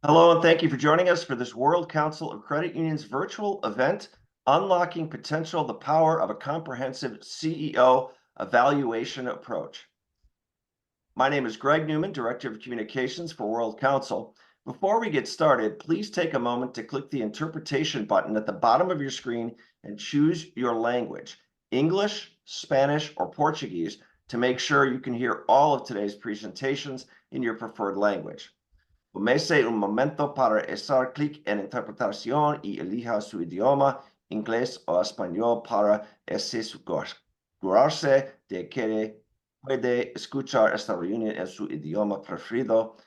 Hello, and thank you for joining us for this World Council of Credit Unions virtual event, Unlocking Potential, the Power of a Comprehensive CEO Evaluation Approach. My name is Greg Newman, Director of Communications for World Council. Before we get started, please take a moment to click the interpretation button at the bottom of your screen and choose your language, English, Spanish, or Portuguese, to make sure you can hear all of today's presentations in your preferred language. Tómese un momento para hacer clic en interpretación y elija su idioma, inglés o español, para asegurarse de que puede escuchar esta reunión en su idioma preferido.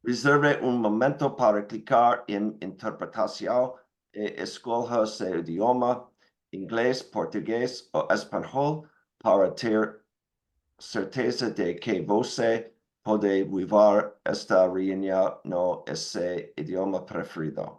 Reserve un momento para clicar en interpretación y escoja su idioma, inglés, portugués o español, para tener certeza de que você pode vivar esta reunião no esse idioma preferido.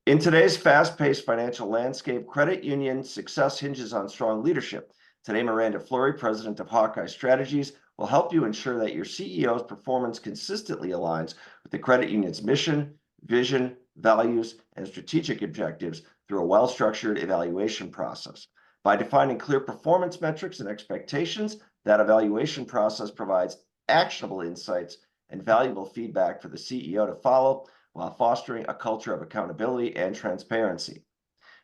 In today's fast-paced financial landscape, credit union success hinges on strong leadership. Today, Miranda Flury, president of Hawkeye Strategies, will help you ensure that your CEO's performance consistently aligns with the credit union's mission, vision, values, and strategic objectives through a well-structured evaluation process. By defining clear performance metrics and expectations, that evaluation process provides actionable insights and valuable feedback for the CEO to follow while fostering a culture of accountability and transparency.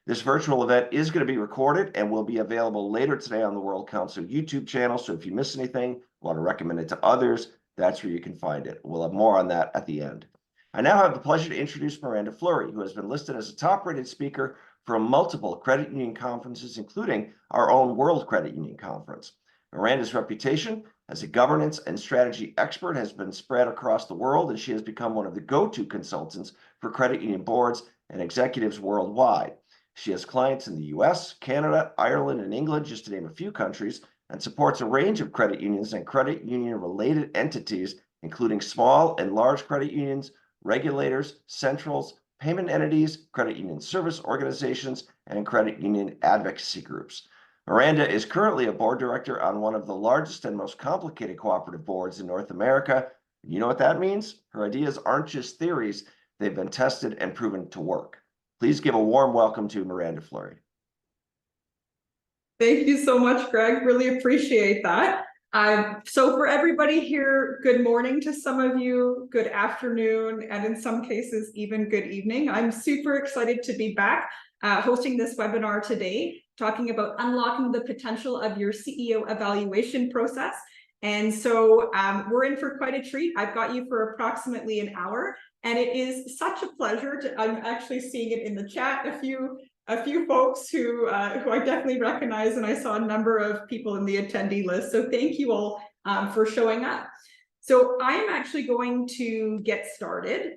This virtual event is going to be recorded and will be available later today on the World Council YouTube channel. So if you miss anything, want to recommend it to others, that's where you can find it. We'll have more on that at the end. I now have the pleasure to introduce Miranda Flury, who has been listed as a top-rated speaker from multiple credit union conferences, including our own World Credit Union Conference. Miranda's reputation as a governance and strategy expert has been spread across the world, and she has become one of the go-to consultants for credit union boards and executives worldwide. She has clients in the US, Canada, Ireland, and England, just to name a few countries, and supports a range of credit unions and credit union-related entities, including small and large credit unions, regulators, centrals, payment entities, credit union service organizations, and credit union advocacy groups. Miranda is currently a board director on one of the largest and most complicated cooperative boards in North America. You know what that means? Her ideas aren't just theories, they've been tested and proven to work. Please give a warm welcome to Miranda Flury. Thank you so much, Greg. Really appreciate that. So for everybody here, good morning to some of you, good afternoon, and in some cases, even good evening. I'm super excited to be back hosting this webinar today, talking about unlocking the potential of your CEO evaluation process. And so we're in for quite a treat. I've got you for approximately an hour, and it is such a pleasure to, I'm actually seeing it in the chat, a few folks who I definitely recognize, and I saw a number of people in the attendee list. So thank you all for showing up. So I'm actually going to get started,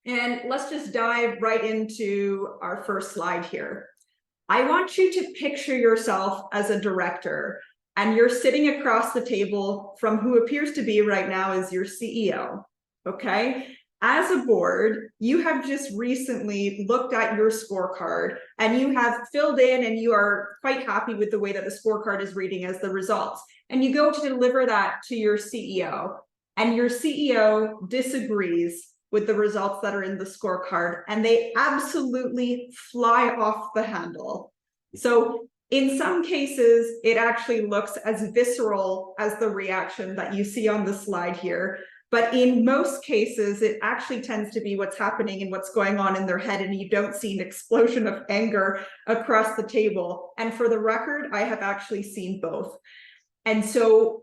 and let's just dive right into our first slide here. I want you to picture yourself as a director, and you're sitting across the table from who appears to be right now as your CEO, okay? As a board, you have just recently looked at your scorecard and you have filled in and you are quite happy with the way that the scorecard is reading as the results. And you go to deliver that to your CEO, and your CEO disagrees with the results that are in the scorecard, and they absolutely fly off the handle. So in some cases, it actually looks as visceral as the reaction that you see on the slide here. But in most cases, it actually tends to be what's happening and what's going on in their head, and you don't see an explosion of anger across the table. And for the record, I have actually seen both. And so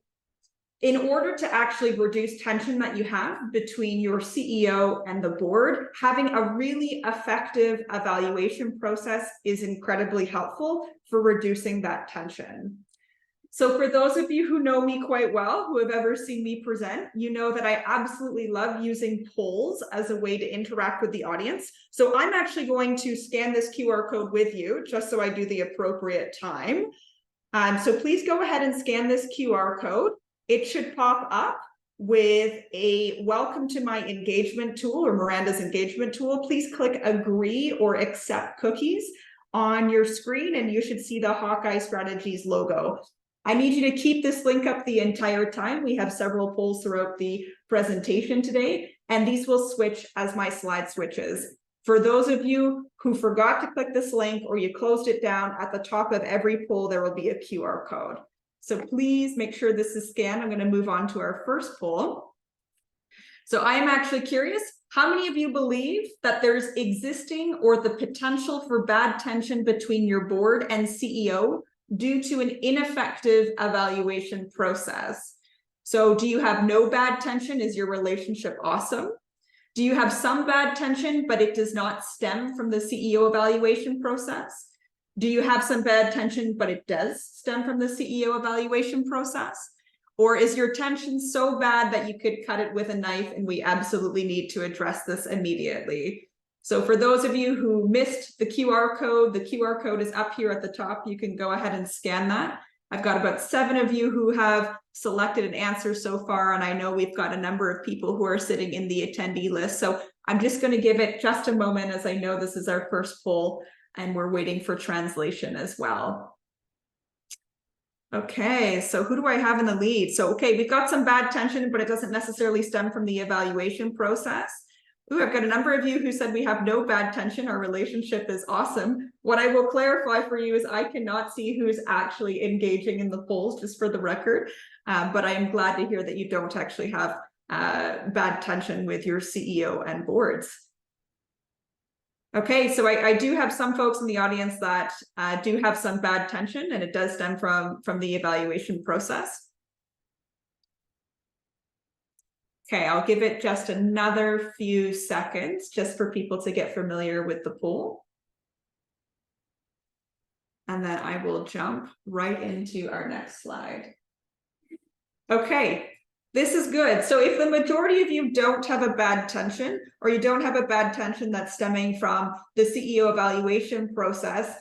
in order to actually reduce tension that you have between your CEO and the board, having a really effective evaluation process is incredibly helpful for reducing that tension. So for those of you who know me quite well, who have ever seen me present, you know that I absolutely love using polls as a way to interact with the audience. So I'm actually going to scan this QR code with you, just so I do the appropriate time. So please go ahead and scan this QR code. It should pop up with a welcome to my engagement tool, or Miranda's engagement tool. Please click agree or accept cookies on your screen, and you should see the Hawkeye Strategies logo. I need you to keep this link up the entire time. We have several polls throughout the presentation today, and these will switch as my slide switches. For those of you who forgot to click this link or you closed it down, at the top of every poll, there will be a QR code. So please make sure this is scanned. I'm going to move on to our first poll. So I am actually curious, how many of you believe that there's existing or the potential for bad tension between your board and CEO due to an ineffective evaluation process? So do you have no bad tension? Is your relationship awesome? Do you have some bad tension, but it does not stem from the CEO evaluation process? Do you have some bad tension, but it does stem from the CEO evaluation process? Or is your tension so bad that you could cut it with a knife and we absolutely need to address this immediately? So for those of you who missed the QR code is up here at the top. You can go ahead and scan that. I've got about 7 of you who have selected an answer so far, and I know we've got a number of people who are sitting in the attendee list. So I'm just going to give it just a moment, as I know this is our first poll and we're waiting for translation as well. Okay, so who do I have in the lead? So, okay, we've got some bad tension, but it doesn't necessarily stem from the evaluation process. Ooh, I've got a number of you who said we have no bad tension. Our relationship is awesome. What I will clarify for you is I cannot see who's actually engaging in the polls, just for the record. But I am glad to hear that you don't actually have bad tension with your CEO and boards. Okay, so I do have some folks in the audience that do have some bad tension, and it does stem from the evaluation process. Okay, I'll give it just another few seconds just for people to get familiar with the poll. And then I will jump right into our next slide. Okay, this is good. So if the majority of you don't have a bad tension, or you don't have a bad tension that's stemming from the CEO evaluation process,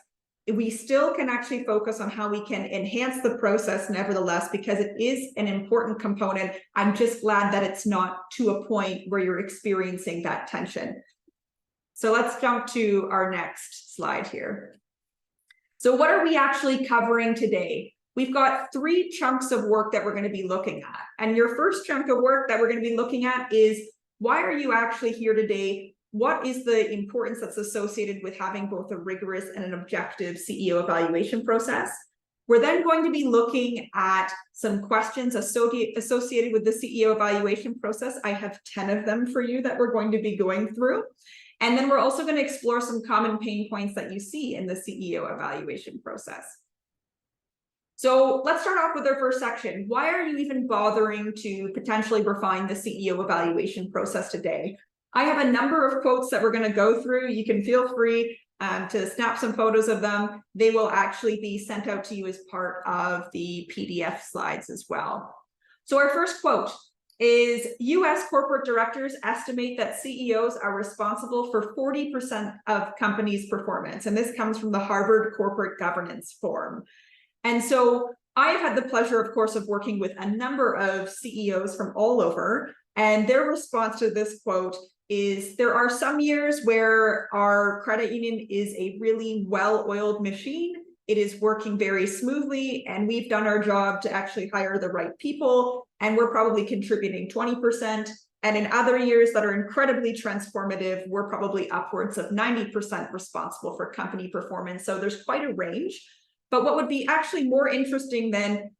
we still can actually focus on how we can enhance the process nevertheless, because it is an important component. I'm just glad that it's not to a point where you're experiencing that tension. So let's jump to our next slide here. So what are we actually covering today? We've got 3 chunks of work that we're going to be looking at. And your first chunk of work that we're going to be looking at is, why are you actually here today? What is the importance that's associated with having both a rigorous and an objective CEO evaluation process? We're then going to be looking at some questions associated with the CEO evaluation process. I have 10 of them for you that we're going to be going through. And then we're also going to explore some common pain points that you see in the CEO evaluation process. So let's start off with our first section. Why are you even bothering to potentially refine the CEO evaluation process today? I have a number of quotes that we're going to go through. You can feel free to snap some photos of them. They will actually be sent out to you as part of the PDF slides as well. So our first quote is, US corporate directors estimate that CEOs are responsible for 40% of companies' performance. And this comes from the Harvard Corporate Governance Forum. And so I've had the pleasure, of course, of working with a number of CEOs from all over, and their response to this quote is, there are some years where our credit union is a really well-oiled machine. It is working very smoothly, and we've done our job to actually hire the right people, and we're probably contributing 20%. And in other years that are incredibly transformative, we're probably upwards of 90% responsible for company performance. So there's quite a range. But what would be actually more interesting than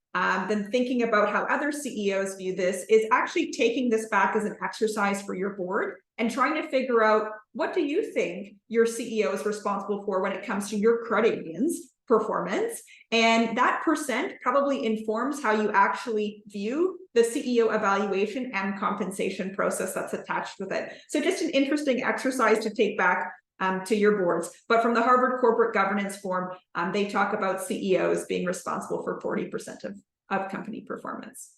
thinking about how other CEOs view this is actually taking this back as an exercise for your board and trying to figure out, what do you think your CEO is responsible for when it comes to your credit union's performance? And that percent probably informs how you actually view the CEO evaluation and compensation process that's attached with it. So just an interesting exercise to take back to your boards. But from the Harvard Corporate Governance Forum, they talk about CEOs being responsible for 40% of company performance.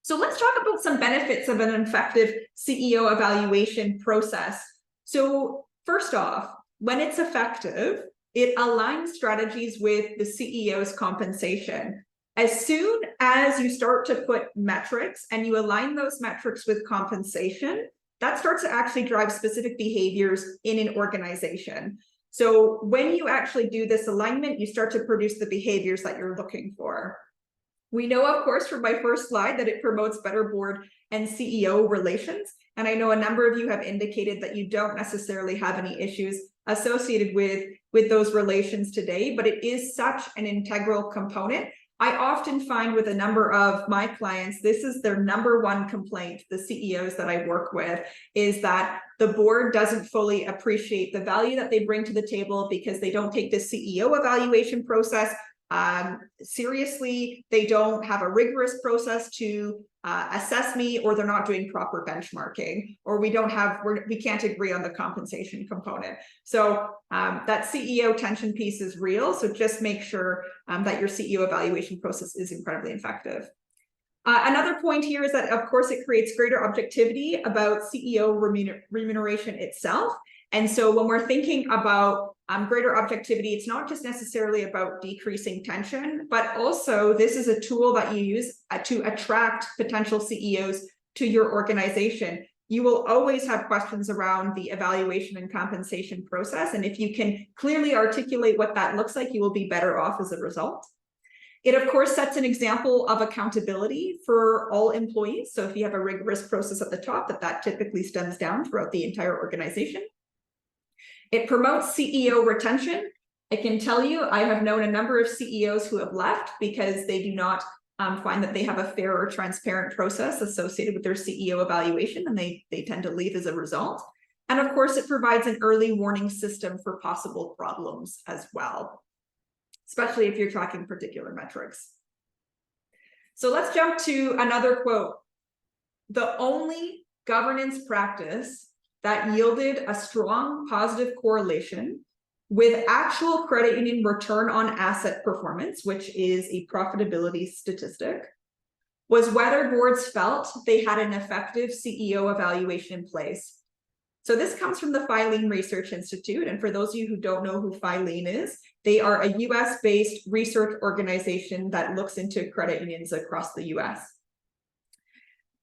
So let's talk about some benefits of an effective CEO evaluation process. So first off, when it's effective, it aligns strategies with the CEO's compensation. As soon as you start to put metrics and you align those metrics with compensation, that starts to actually drive specific behaviors in an organization. So when you actually do this alignment, you start to produce the behaviors that you're looking for. We know, of course, from my first slide that it promotes better board and CEO relations. And I know a number of you have indicated that you don't necessarily have any issues associated with those relations today, but it is such an integral component. I often find with a number of my clients, this is their number one complaint, the CEOs that I work with, is that the board doesn't fully appreciate the value that they bring to the table because they don't take the CEO evaluation process seriously. They don't have a rigorous process to assess me, or they're not doing proper benchmarking, or we can't agree on the compensation component. So that CEO tension piece is real. So just make sure that your CEO evaluation process is incredibly effective. Another point here is that, of course, it creates greater objectivity about CEO remuneration itself. And so when we're thinking about greater objectivity, it's not just necessarily about decreasing tension, but also this is a tool that you use to attract potential CEOs to your organization. You will always have questions around the evaluation and compensation process. And if you can clearly articulate what that looks like, you will be better off as a result. It, of course, sets an example of accountability for all employees. So if you have a rigorous process at the top, that typically stems down throughout the entire organization. It promotes CEO retention. I can tell you, I have known a number of CEOs who have left because they do not find that they have a fair or transparent process associated with their CEO evaluation, and they tend to leave as a result. And of course, it provides an early warning system for possible problems as well, especially if you're tracking particular metrics. So let's jump to another quote. The only governance practice that yielded a strong positive correlation with actual credit union return on asset performance, which is a profitability statistic, was whether boards felt they had an effective CEO evaluation in place. So this comes from the Filene Research Institute. And for those of you who don't know who Filene is, they are a US-based research organization that looks into credit unions across the US.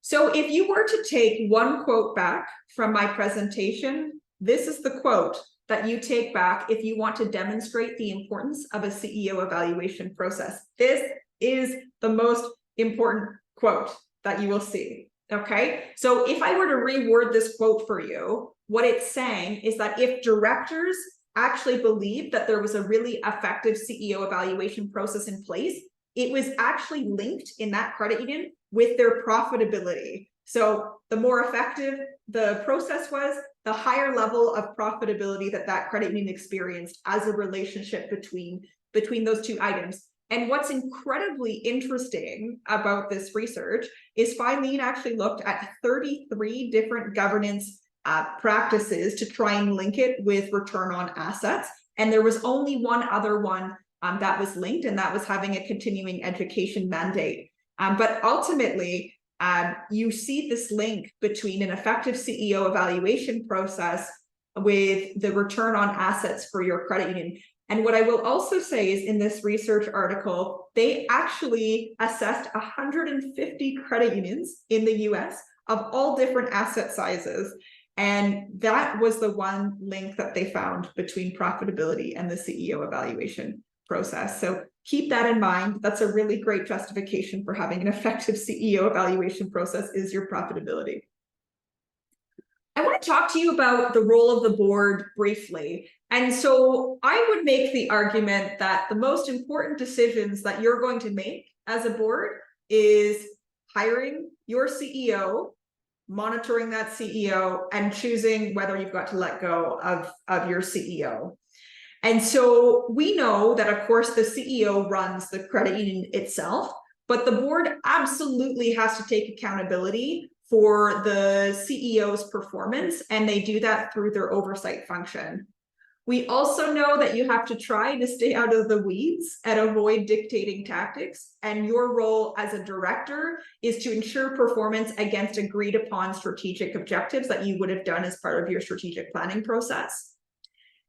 So if you were to take one quote back from my presentation, this is the quote that you take back if you want to demonstrate the importance of a CEO evaluation process. This is the most important quote that you will see. Okay, so if I were to reword this quote for you, what it's saying is that if directors actually believed that there was a really effective CEO evaluation process in place, it was actually linked in that credit union with their profitability. So the more effective the process was, the higher level of profitability that credit union experienced as a relationship between those two items. And what's incredibly interesting about this research is Filene actually looked at 33 different governance practices to try and link it with return on assets. And there was only one other one that was linked, and that was having a continuing education mandate. But ultimately, you see this link between an effective CEO evaluation process with the return on assets for your credit union. And what I will also say is in this research article, they actually assessed 150 credit unions in the US of all different asset sizes. And that was the one link that they found between profitability and the CEO evaluation process. So keep that in mind. That's a really great justification for having an effective CEO evaluation process is your profitability. I want to talk to you about the role of the board briefly. And so I would make the argument that the most important decisions that you're going to make as a board is hiring your CEO, monitoring that CEO, and choosing whether you've got to let go of your CEO. And so we know that, of course, the CEO runs the credit union itself, but the board absolutely has to take accountability for the CEO's performance, and they do that through their oversight function. We also know that you have to try to stay out of the weeds and avoid dictating tactics, and your role as a director is to ensure performance against agreed upon strategic objectives that you would have done as part of your strategic planning process.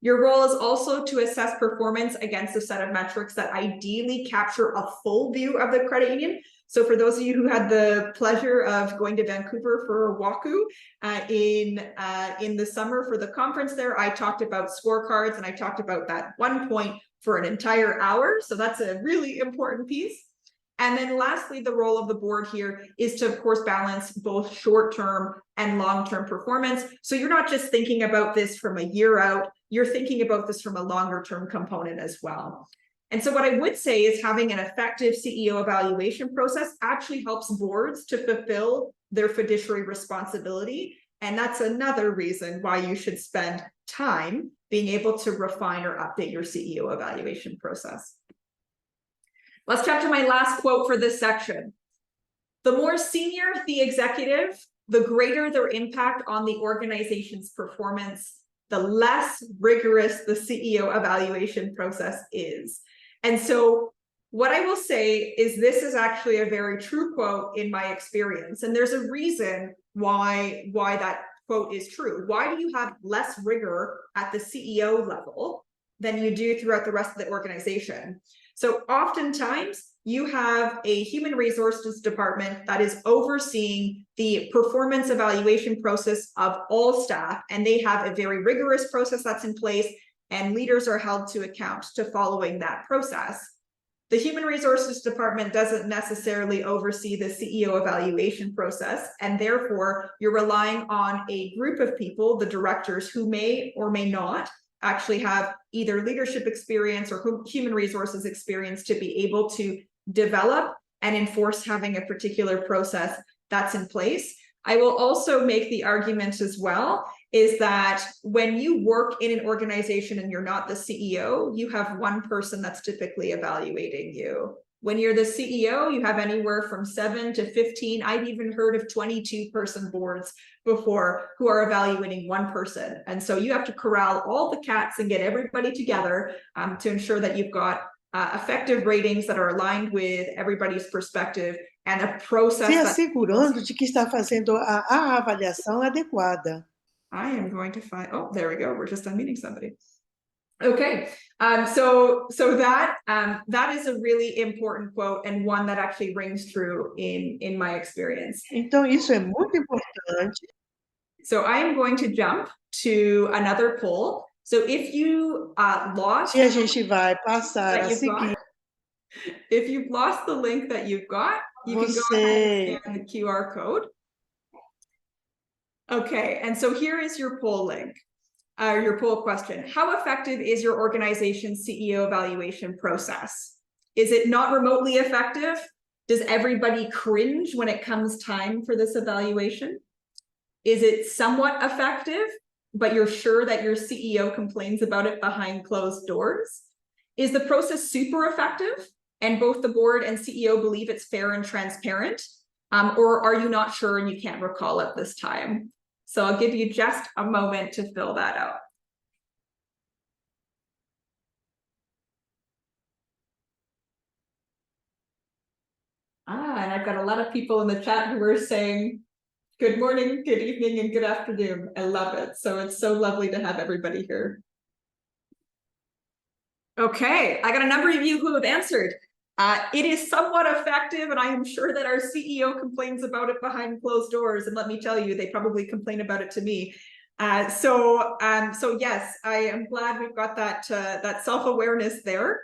Your role is also to assess performance against a set of metrics that ideally capture a full view of the credit union. So for those of you who had the pleasure of going to Vancouver for WACU in the summer for the conference there, I talked about scorecards, and I talked about that 1 point for an entire hour. So that's a really important piece. And then lastly, the role of the board here is to, of course, balance both short-term and long-term performance. So you're not just thinking about this from a year out, you're thinking about this from a longer-term component as well. And so what I would say is having an effective CEO evaluation process actually helps boards to fulfill their fiduciary responsibility. And that's another reason why you should spend time being able to refine or update your CEO evaluation process. Let's jump to my last quote for this section. The more senior the executive, the greater their impact on the organization's performance, the less rigorous the CEO evaluation process is. And so what I will say is this is actually a very true quote in my experience. And there's a reason why that quote is true. Why do you have less rigor at the CEO level than you do throughout the rest of the organization? So oftentimes you have a human resources department that is overseeing the performance evaluation process of all staff, and they have a very rigorous process that's in place, and leaders are held to account to following that process. The human resources department doesn't necessarily oversee the CEO evaluation process, and therefore you're relying on a group of people, the directors, who may or may not actually have either leadership experience or human resources experience to be able to develop and enforce having a particular process that's in place. I will also make the argument as well is that when you work in an organization and you're not the CEO, you have one person that's typically evaluating you. When you're the CEO, you have anywhere from 7 to 15. I've even heard of 22-person boards before who are evaluating one person. And so you have to corral all the cats and get everybody together to ensure that you've got effective ratings that are aligned with everybody's perspective and a process. Se assegurando de que está fazendo a avaliação adequada. I am going to find, oh, there we go. We're just unmuting somebody. Okay, so that is a really important quote and one that actually rings true in my experience. Então isso é muito importante. So I am going to jump to another poll. So if you lost, Se a gente vai passar a seguir, if you've lost the link that you've got, you can go ahead and scan the QR code. Okay, and so here is your poll link. Your poll question. How effective is your organization's CEO evaluation process? Is it not remotely effective? Does everybody cringe when it comes time for this evaluation? Is it somewhat effective, but you're sure that your CEO complains about it behind closed doors? Is the process super effective and both the board and CEO believe it's fair and transparent? Or are you not sure and you can't recall at this time? So I'll give you just a moment to fill that out. And I've got a lot of people in the chat who are saying, good morning, good evening, and good afternoon. I love it. So it's so lovely to have everybody here. Okay, I got a number of you who have answered. It is somewhat effective, and I am sure that our CEO complains about it behind closed doors. And let me tell you, they probably complain about it to me. So yes, I am glad we've got that self-awareness there.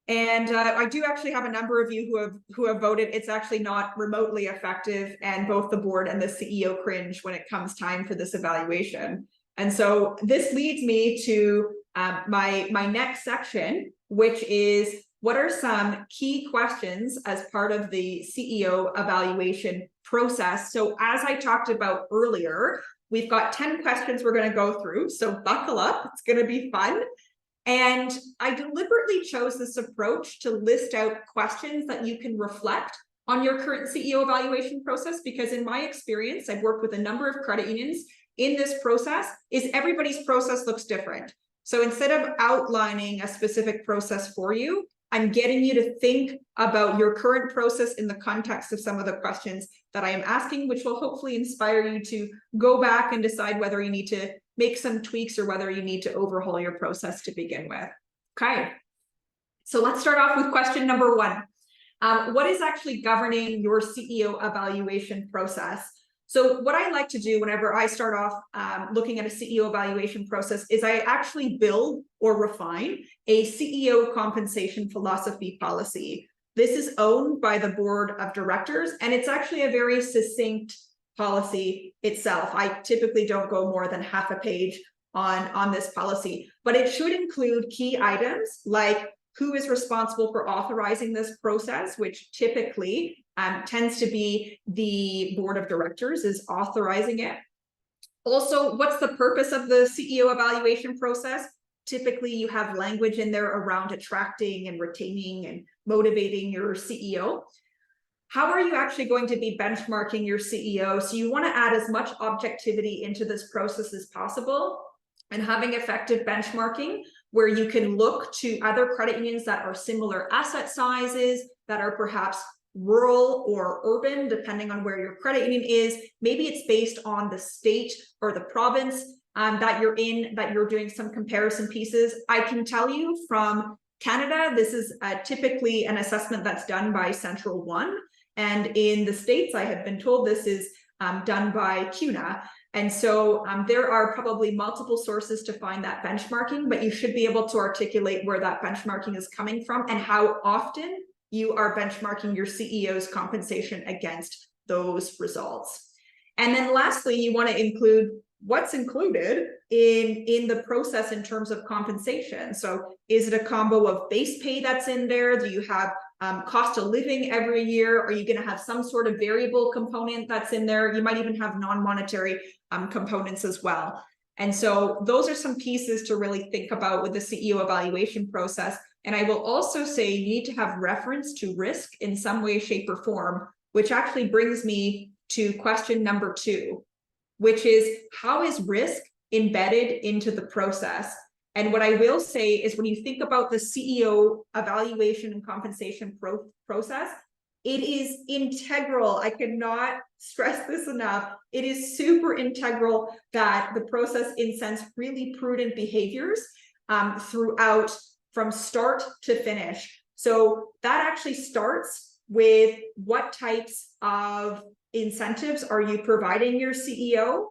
And I do actually have a number of you who have voted. It's actually not remotely effective, and both the board and the CEO cringe when it comes time for this evaluation. And so this leads me to my next section, which is what are some key questions as part of the CEO evaluation process? So as I talked about earlier, we've got 10 questions we're going to go through. So buckle up, it's going to be fun. And I deliberately chose this approach to list out questions that you can reflect on your current CEO evaluation process, because in my experience, I've worked with a number of credit unions in this process, is everybody's process looks different. So instead of outlining a specific process for you, I'm getting you to think about your current process in the context of some of the questions that I am asking, which will hopefully inspire you to go back and decide whether you need to make some tweaks or whether you need to overhaul your process to begin with. Okay, so let's start off with question number 1. What is actually governing your CEO evaluation process? So what I like to do whenever I start off looking at a CEO evaluation process is I actually build or refine a CEO compensation philosophy policy. This is owned by the board of directors, and it's actually a very succinct policy itself. I typically don't go more than half a page on this policy, but it should include key items like who is responsible for authorizing this process, which typically tends to be the board of directors is authorizing it. Also, what's the purpose of the CEO evaluation process? Typically, you have language in there around attracting and retaining and motivating your CEO. How are you actually going to be benchmarking your CEO? So you want to add as much objectivity into this process as possible, and having effective benchmarking where you can look to other credit unions that are similar asset sizes, that are perhaps rural or urban, depending on where your credit union is. Maybe it's based on the state or the province that you're in, that you're doing some comparison pieces. I can tell you from Canada, this is typically an assessment that's done by Central One. And in the States, I have been told this is done by CUNA. And so there are probably multiple sources to find that benchmarking, but you should be able to articulate where that benchmarking is coming from and how often you are benchmarking your CEO's compensation against those results. And then lastly, you want to include what's included in the process in terms of compensation. So is it a combo of base pay that's in there? Do you have cost of living every year? Are you going to have some sort of variable component that's in there? You might even have non-monetary components as well. And so those are some pieces to really think about with the CEO evaluation process. And I will also say you need to have reference to risk in some way, shape, or form, which actually brings me to question number 2, which is how is risk embedded into the process? And what I will say is when you think about the CEO evaluation and compensation process, it is integral. I cannot stress this enough. It is super integral that the process incents really prudent behaviors throughout from start to finish. So that actually starts with what types of incentives are you providing your CEO?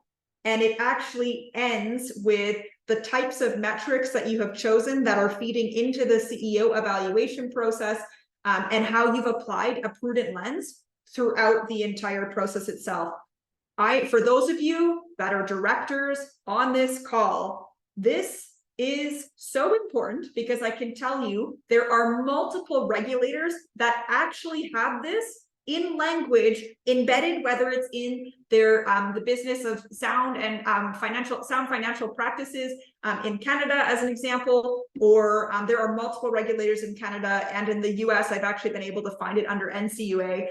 And it actually ends with the types of metrics that you have chosen that are feeding into the CEO evaluation process and how you've applied a prudent lens throughout the entire process itself. For those of you that are directors on this call, this is so important because I can tell you there are multiple regulators that actually have this in language embedded, whether it's in their the business of sound and financial practices in Canada as an example, or there are multiple regulators in Canada and in the US. I've actually been able to find it under NCUA.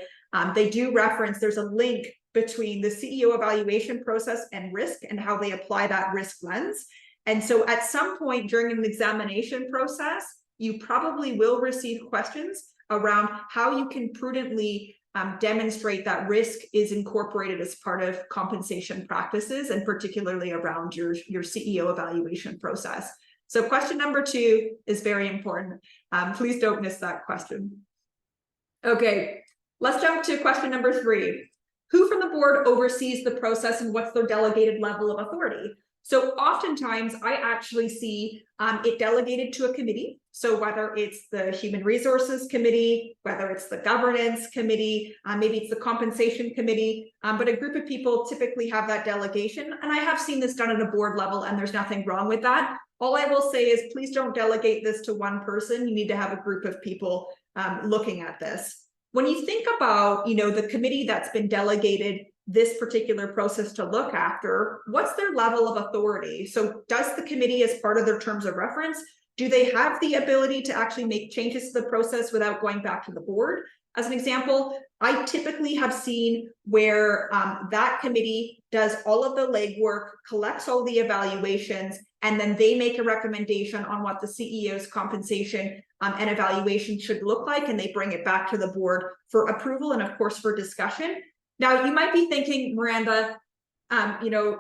They do reference, there's a link between the CEO evaluation process and risk and how they apply that risk lens. And so at some point during an examination process, you probably will receive questions around how you can prudently demonstrate that risk is incorporated as part of compensation practices, and particularly around your CEO evaluation process. So question number 2 is very important. Please don't miss that question. Okay, let's jump to question number 3. Who from the board oversees the process and what's their delegated level of authority? So oftentimes I actually see it delegated to a committee. So whether it's the Human Resources Committee, whether it's the Governance Committee, maybe it's the Compensation Committee, but a group of people typically have that delegation. And I have seen this done at a board level, and there's nothing wrong with that. All I will say is please don't delegate this to one person. You need to have a group of people looking at this. When you think about, the committee that's been delegated this particular process to look after, what's their level of authority? So does the committee, as part of their terms of reference, do they have the ability to actually make changes to the process without going back to the board? As an example, I typically have seen where that committee does all of the legwork, collects all the evaluations, and then they make a recommendation on what the CEO's compensation and evaluation should look like, and they bring it back to the board for approval and, of course, for discussion. Now, you might be thinking, Miranda,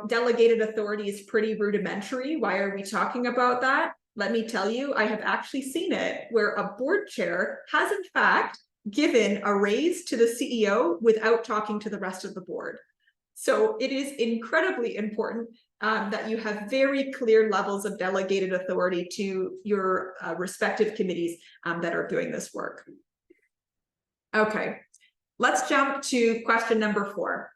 delegated authority is pretty rudimentary. Why are we talking about that? Let me tell you, I have actually seen it where a board chair has, in fact, given a raise to the CEO without talking to the rest of the board. So it is incredibly important that you have very clear levels of delegated authority to your respective committees that are doing this work. Okay, let's jump to question number 4.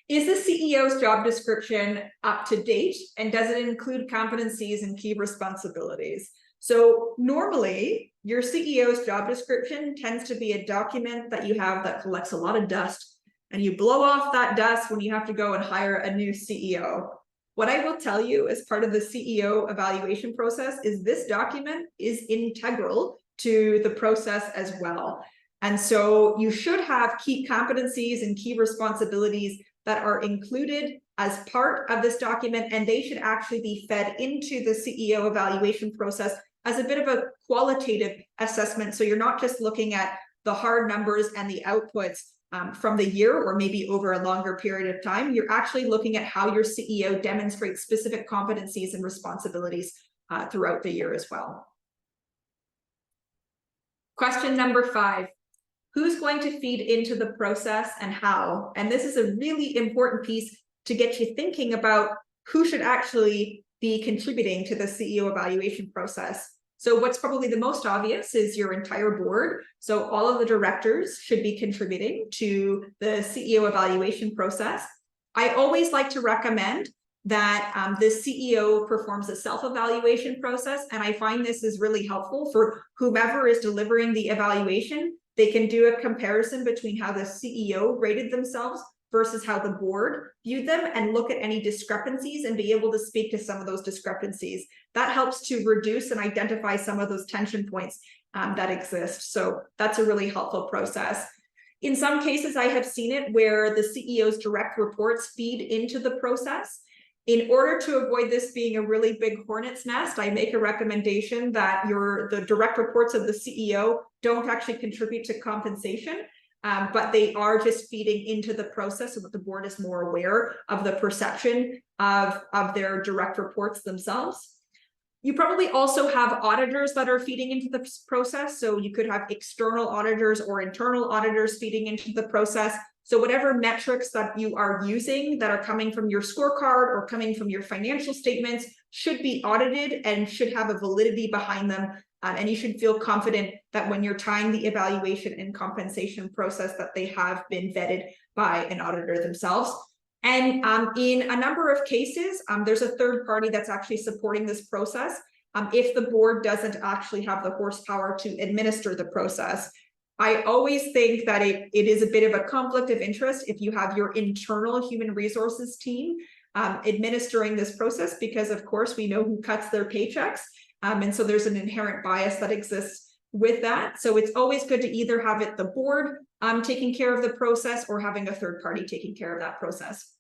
Is the CEO's job description up to date, and does it include competencies and key responsibilities? So normally, your CEO's job description tends to be a document that you have that collects a lot of dust, and you blow off that dust when you have to go and hire a new CEO. What I will tell you as part of the CEO evaluation process is this document is integral to the process as well. And so you should have key competencies and key responsibilities that are included as part of this document, and they should actually be fed into the CEO evaluation process as a bit of a qualitative assessment. So you're not just looking at the hard numbers and the outputs from the year or maybe over a longer period of time. You're actually looking at how your CEO demonstrates specific competencies and responsibilities throughout the year as well. Question number 5. Who's going to feed into the process and how? And this is a really important piece to get you thinking about who should actually be contributing to the CEO evaluation process. So what's probably the most obvious is your entire board. So all of the directors should be contributing to the CEO evaluation process. I always like to recommend that the CEO performs a self-evaluation process, and I find this is really helpful for whomever is delivering the evaluation. They can do a comparison between how the CEO rated themselves versus how the board viewed them and look at any discrepancies and be able to speak to some of those discrepancies. That helps to reduce and identify some of those tension points that exist. So that's a really helpful process. In some cases, I have seen it where the CEO's direct reports feed into the process. In order to avoid this being a really big hornet's nest, I make a recommendation that the direct reports of the CEO don't actually contribute to compensation, but they are just feeding into the process so that the board is more aware of the perception of their direct reports themselves. You probably also have auditors that are feeding into the process. So you could have external auditors or internal auditors feeding into the process. So whatever metrics that you are using that are coming from your scorecard or coming from your financial statements should be audited and should have a validity behind them. And you should feel confident that when you're tying the evaluation and compensation process that they have been vetted by an auditor themselves. And in a number of cases, there's a third party that's actually supporting this process if the board doesn't actually have the horsepower to administer the process. I always think that it is a bit of a conflict of interest if you have your internal human resources team administering this process, because of course we know who cuts their paychecks. And so there's an inherent bias that exists with that. So it's always good to either have it the board taking care of the process or having a third party taking care of that process.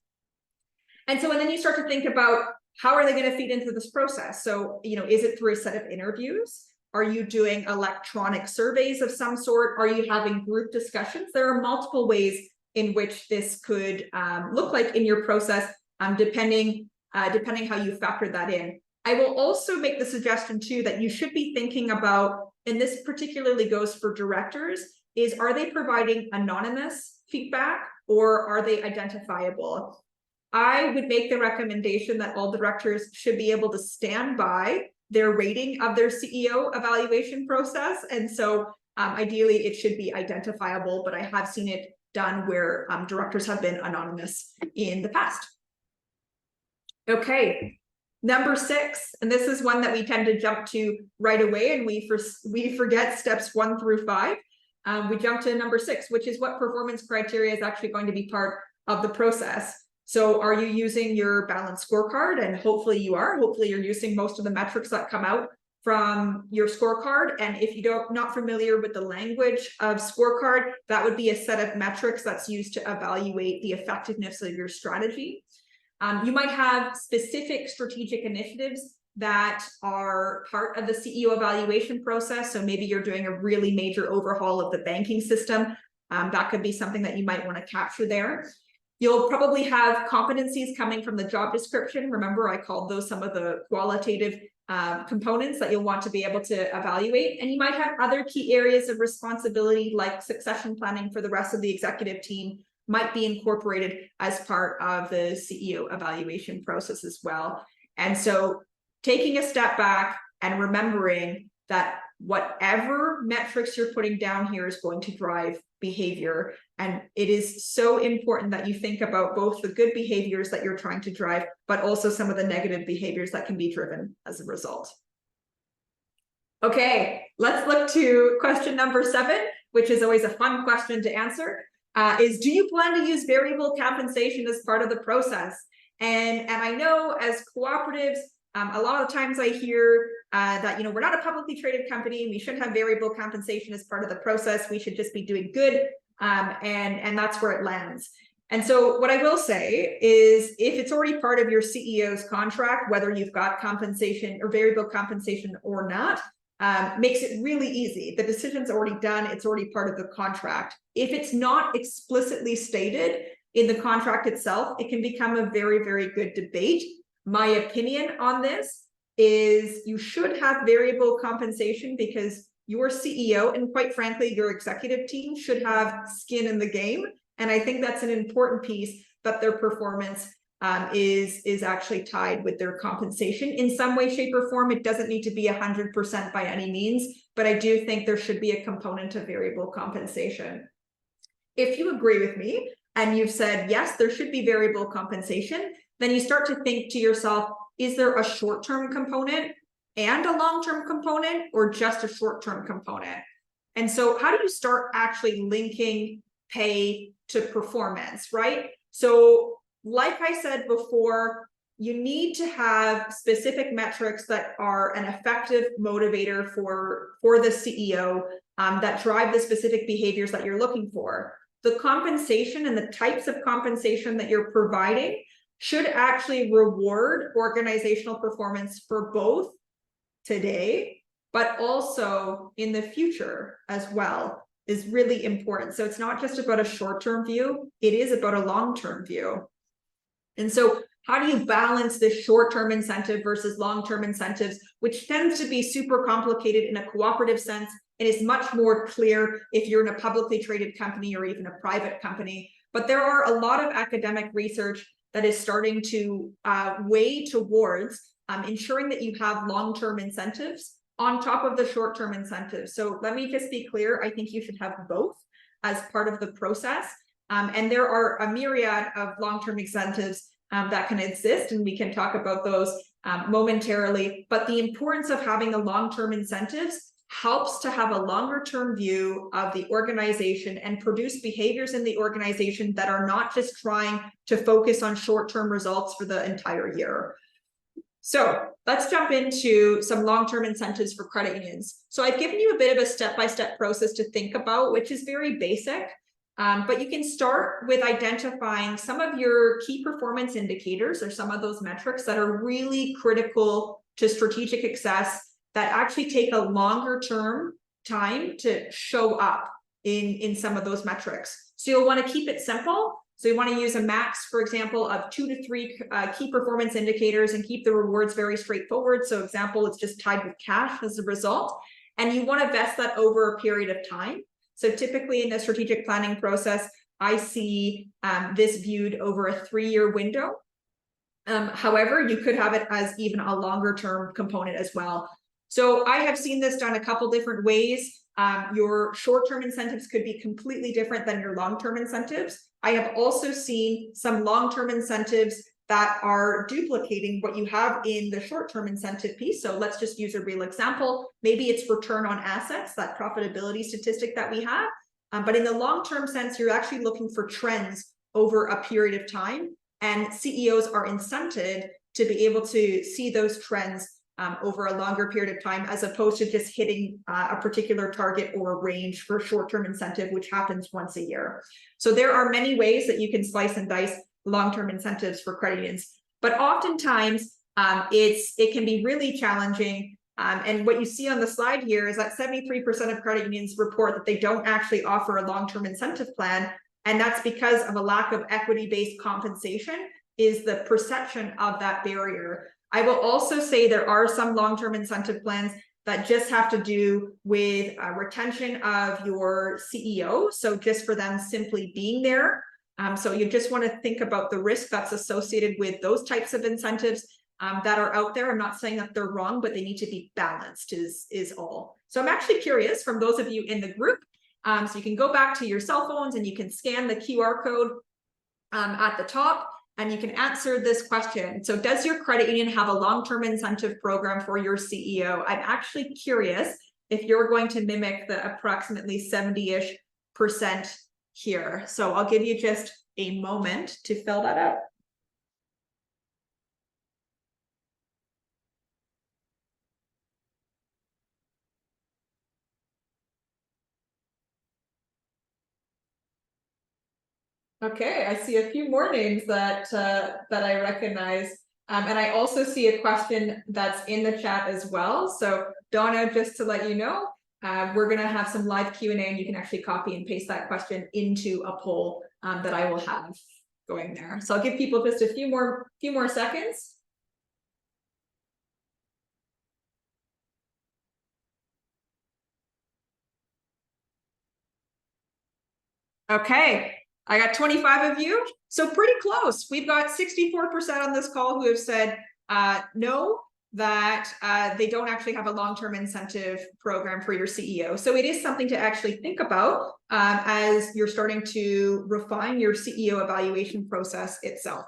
And then you start to think about how are they going to feed into this process? So, is it through a set of interviews? Are you doing electronic surveys of some sort? Are you having group discussions? There are multiple ways in which this could look like in your process, depending how you factor that in. I will also make the suggestion too that you should be thinking about, and this particularly goes for directors, is are they providing anonymous feedback or are they identifiable? I would make the recommendation that all directors should be able to stand by their rating of their CEO evaluation process. And so ideally it should be identifiable, but I have seen it done where directors have been anonymous in the past. Okay, number 6, and this is one that we tend to jump to right away and we forget steps 1 through 5. We jump to number 6, which is what performance criteria is actually going to be part of the process. So are you using your balanced scorecard? And hopefully you are. Hopefully you're using most of the metrics that come out from your scorecard. And if you're not familiar with the language of scorecard, that would be a set of metrics that's used to evaluate the effectiveness of your strategy. You might have specific strategic initiatives that are part of the CEO evaluation process. So maybe you're doing a really major overhaul of the banking system. That could be something that you might want to capture there. You'll probably have competencies coming from the job description. Remember, I called those some of the qualitative components that you'll want to be able to evaluate. And you might have other key areas of responsibility like succession planning for the rest of the executive team might be incorporated as part of the CEO evaluation process as well. And so taking a step back and remembering that whatever metrics you're putting down here is going to drive behavior. And it is so important that you think about both the good behaviors that you're trying to drive, but also some of the negative behaviors that can be driven as a result. Okay, let's look to question number 7, which is always a fun question to answer, is do you plan to use variable compensation as part of the process? And I know as cooperatives, a lot of times I hear that, we're not a publicly traded company. We shouldn't have variable compensation as part of the process. We should just be doing good. And that's where it lands. And so what I will say is if it's already part of your CEO's contract, whether you've got compensation or variable compensation or not, makes it really easy. The decision's already done. It's already part of the contract. If it's not explicitly stated in the contract itself, it can become a very, very good debate. My opinion on this is you should have variable compensation because your CEO and quite frankly, your executive team should have skin in the game. And I think that's an important piece, but their performance is actually tied with their compensation in some way, shape, or form. It doesn't need to be 100% by any means, but I do think there should be a component of variable compensation. If you agree with me and you've said, yes, there should be variable compensation, then you start to think to yourself, is there a short-term component and a long-term component or just a short-term component? And so how do you start actually linking pay to performance, right? So like I said before, you need to have specific metrics that are an effective motivator for the CEO that drive the specific behaviors that you're looking for. The compensation and the types of compensation that you're providing should actually reward organizational performance for both today, but also in the future as well is really important. So it's not just about a short-term view, it is about a long-term view. And so how do you balance this short-term incentive versus long-term incentives, which tends to be super complicated in a cooperative sense and is much more clear if you're in a publicly traded company or even a private company. But there are a lot of academic research that is starting to weigh towards ensuring that you have long-term incentives on top of the short-term incentives. So let me just be clear, I think you should have both as part of the process. And there are a myriad of long-term incentives that can exist, and we can talk about those momentarily. But the importance of having the long-term incentives helps to have a longer-term view of the organization and produce behaviors in the organization that are not just trying to focus on short-term results for the entire year. So let's jump into some long-term incentives for credit unions. So I've given you a bit of a step-by-step process to think about, which is very basic. But you can start with identifying some of your key performance indicators or some of those metrics that are really critical to strategic success that actually take a longer term time to show up in some of those metrics. So you'll want to keep it simple. So you want to use a max, for example, of 2 to 3 key performance indicators and keep the rewards very straightforward. So example, it's just tied with cash as a result. And you want to vest that over a period of time. So typically in the strategic planning process, I see this viewed over a 3-year window. However, you could have it as even a longer term component as well. So I have seen this done a couple different ways. Your short-term incentives could be completely different than your long-term incentives. I have also seen some long-term incentives that are duplicating what you have in the short-term incentive piece. So let's just use a real example. Maybe it's return on assets, that profitability statistic that we have. But in the long-term sense, you're actually looking for trends over a period of time. And CEOs are incented to be able to see those trends over a longer period of time, as opposed to just hitting a particular target or a range for short-term incentive, which happens once a year. So there are many ways that you can slice and dice long-term incentives for credit unions, but oftentimes it can be really challenging. And what you see on the slide here is that 73% of credit unions report that they don't actually offer a long-term incentive plan. And that's because of a lack of equity-based compensation is the perception of that barrier. I will also say there are some long-term incentive plans that just have to do with retention of your CEO. So just for them simply being there. So you just want to think about the risk that's associated with those types of incentives. that are out there. I'm not saying that they're wrong, but they need to be balanced is all. So I'm actually curious from those of you in the group, so you can go back to your cell phones and you can scan the QR code at the top, and you can answer this question. So does your credit union have a long-term incentive program for your CEO? I'm actually curious if you're going to mimic the approximately 70-ish% here. So I'll give you just a moment to fill that out. Okay, I see a few more names that I recognize. And I also see a question that's in the chat as well. So Donna, just to let you know, we're going to have some live Q&A, and you can actually copy and paste that question into a poll that I will have going there. So I'll give people just a few more seconds. Okay, I got 25 of you, so pretty close. We've got 64% on this call who have said no, that they don't actually have a long-term incentive program for your CEO. So it is something to actually think about as you're starting to refine your CEO evaluation process itself.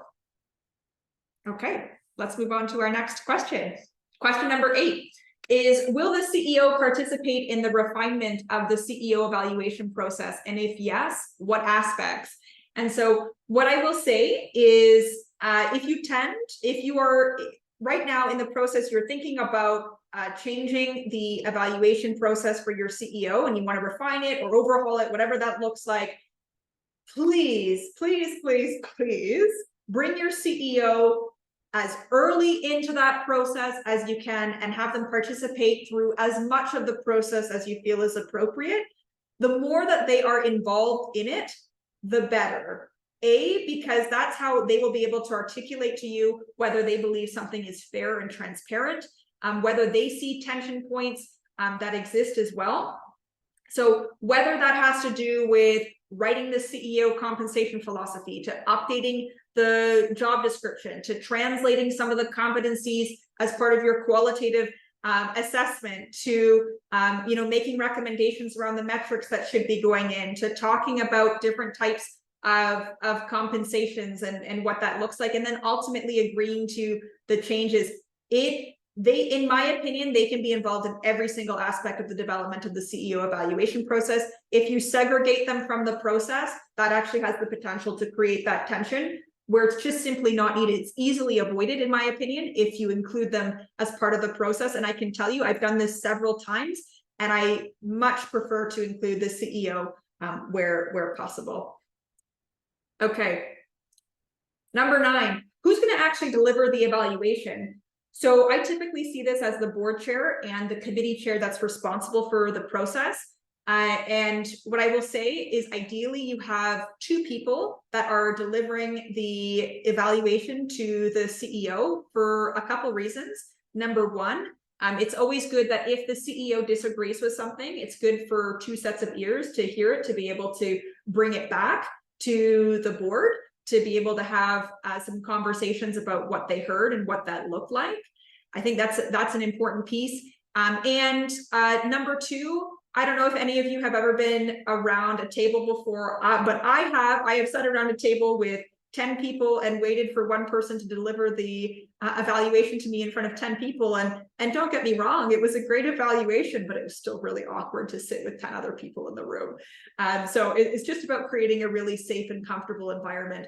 Okay, let's move on to our next question. Question number 8 is, will the CEO participate in the refinement of the CEO evaluation process? And if yes, what aspects? And so what I will say is, if you are right now in the process, you're thinking about changing the evaluation process for your CEO, and you want to refine it or overhaul it, whatever that looks like, please, please, please, please bring your CEO as early into that process as you can and have them participate through as much of the process as you feel is appropriate. The more that they are involved in it, the better. Because that's how they will be able to articulate to you whether they believe something is fair and transparent, whether they see tension points that exist as well. So whether that has to do with writing the CEO compensation philosophy, to updating the job description, to translating some of the competencies as part of your qualitative assessment, to making recommendations around the metrics that should be going in, to talking about different types of compensations and what that looks like, and then ultimately agreeing to the changes. In my opinion, they can be involved in every single aspect of the development of the CEO evaluation process. If you segregate them from the process, that actually has the potential to create that tension where it's just simply not needed. It's easily avoided, in my opinion, if you include them as part of the process. And I can tell you, I've done this several times, and I much prefer to include the CEO where possible. Okay. Number 9, who's going to actually deliver the evaluation? So I typically see this as the board chair and the committee chair that's responsible for the process. And what I will say is, ideally, you have 2 people that are delivering the evaluation to the CEO for a couple reasons. Number 1, it's always good that if the CEO disagrees with something, it's good for 2 sets of ears to hear it, to be able to bring it back to the board, to be able to have some conversations about what they heard and what that looked like. I think that's an important piece. And number 2, I don't know if any of you have ever been around a table before, but I have sat around a table with 10 people and waited for one person to deliver the evaluation to me in front of 10 people. And don't get me wrong, it was a great evaluation, but it was still really awkward to sit with 10 other people in the room. So it's just about creating a really safe and comfortable environment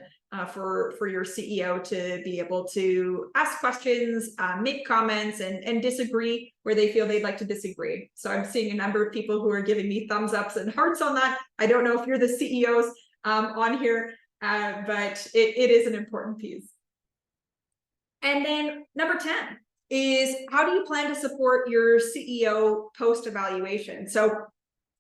for your CEO to be able to ask questions, make comments, and disagree where they feel they'd like to disagree. So I'm seeing a number of people who are giving me thumbs ups and hearts on that. I don't know if you're the CEOs on here, but it is an important piece. And then number 10 is, how do you plan to support your CEO post-evaluation? So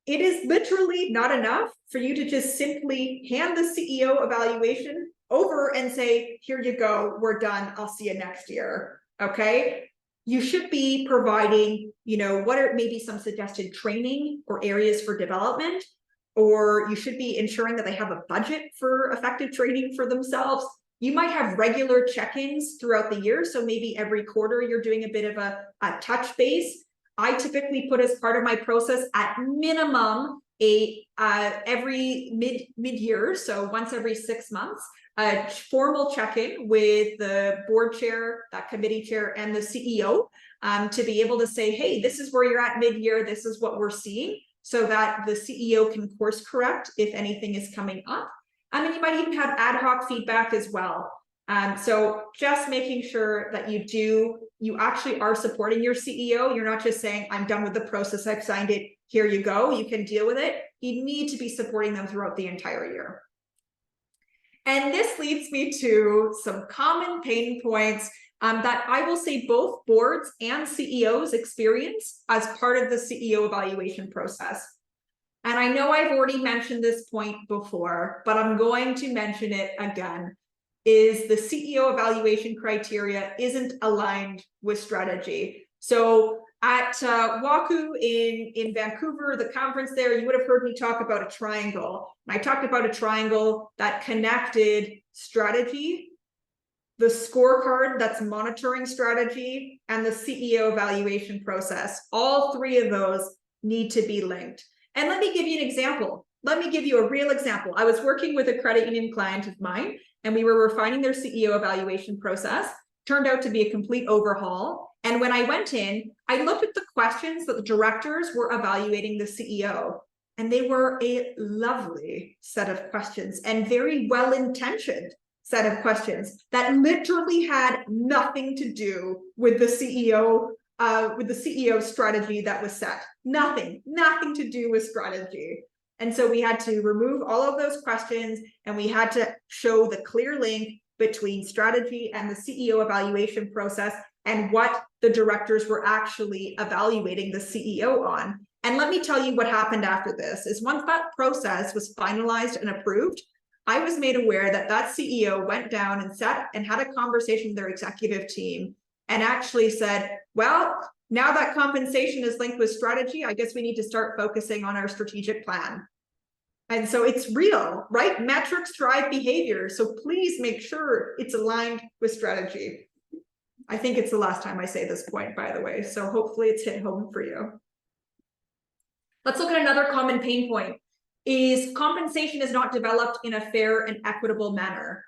it is literally not enough for you to just simply hand the CEO evaluation over and say, here you go, we're done, I'll see you next year, okay? You should be providing, what are maybe some suggested training or areas for development, or you should be ensuring that they have a budget for effective training for themselves. You might have regular check-ins throughout the year. So maybe every quarter you're doing a bit of a touch base. I typically put as part of my process at minimum every mid-year, so once every 6 months, a formal check-in with the board chair, that committee chair, and the CEO to be able to say, hey, this is where you're at mid-year, this is what we're seeing, so that the CEO can course correct if anything is coming up. And then you might even have ad hoc feedback as well. So just making sure that you actually are supporting your CEO. You're not just saying, I'm done with the process, I've signed it, here you go, you can deal with it. You need to be supporting them throughout the entire year. And this leads me to some common pain points that I will say both boards and CEOs experience as part of the CEO evaluation process. And I know I've already mentioned this point before, but I'm going to mention it again, is the CEO evaluation criteria isn't aligned with strategy. So at WACU in Vancouver, the conference there, you would have heard me talk about a triangle. I talked about a triangle that connected strategy, the scorecard that's monitoring strategy, and the CEO evaluation process. All three of those need to be linked. And let me give you an example. Let me give you a real example. I was working with a credit union client of mine, and we were refining their CEO evaluation process. Turned out to be a complete overhaul. And when I went in, I looked at the questions that the directors were evaluating the CEO. And they were a lovely set of questions and very well-intentioned set of questions that literally had nothing to do with the CEO strategy that was set. Nothing to do with strategy. And so we had to remove all of those questions, and we had to show the clear link between strategy and the CEO evaluation process and what the directors were actually evaluating the CEO on. And let me tell you what happened after this is once that process was finalized and approved, I was made aware that that CEO went down and sat and had a conversation with their executive team and actually said, well, now that compensation is linked with strategy, I guess we need to start focusing on our strategic plan. And so it's real, right? Metrics drive behavior. So please make sure it's aligned with strategy. I think it's the last time I say this point, by the way. So hopefully it's hit home for you. Let's look at another common pain point is compensation is not developed in a fair and equitable manner.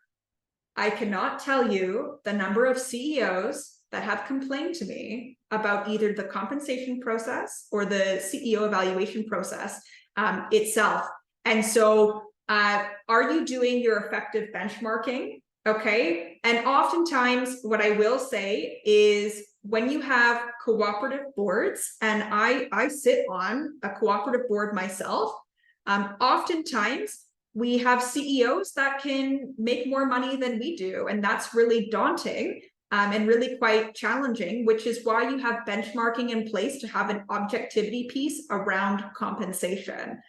I cannot tell you the number of CEOs that have complained to me about either the compensation process or the CEO evaluation process itself. And so are you doing your effective benchmarking? Okay. And oftentimes what I will say is when you have cooperative boards, and I sit on a cooperative board myself, oftentimes we have CEOs that can make more money than we do. And that's really daunting and really quite challenging, which is why you have benchmarking in place to have an objectivity piece around compensation.